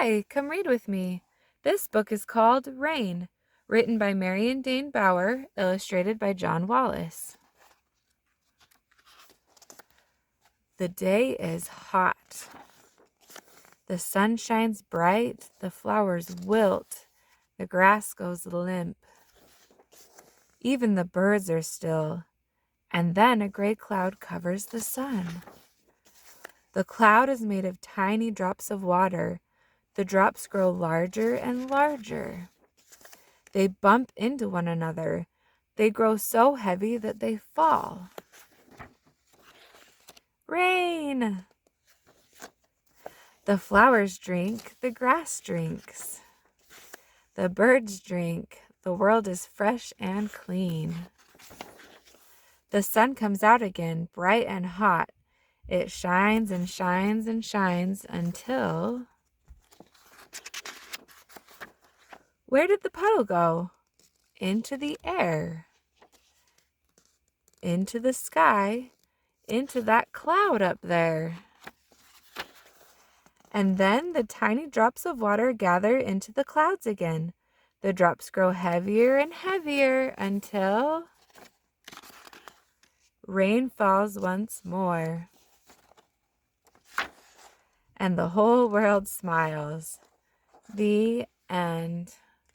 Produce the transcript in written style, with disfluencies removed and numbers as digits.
Hi, come read with me. This book is called Rain, written by Marion Dane Bauer, illustrated by John Wallace. The day is hot. The sun shines bright, the flowers wilt, the grass goes limp. Even the birds are still, and then a gray cloud covers the sun. The cloud is made of tiny drops of water. The drops grow larger and larger. They bump into one another. They grow so heavy that they fall. Rain! The flowers drink, the grass drinks. The birds drink, the world is fresh and clean. The sun comes out again, bright and hot. It shines and shines and shines until... Where did the puddle go? Into the air. Into the sky. Into that cloud up there. And then the tiny drops of water gather into the clouds again. The drops grow heavier and heavier until rain falls once more. And the whole world smiles. The end.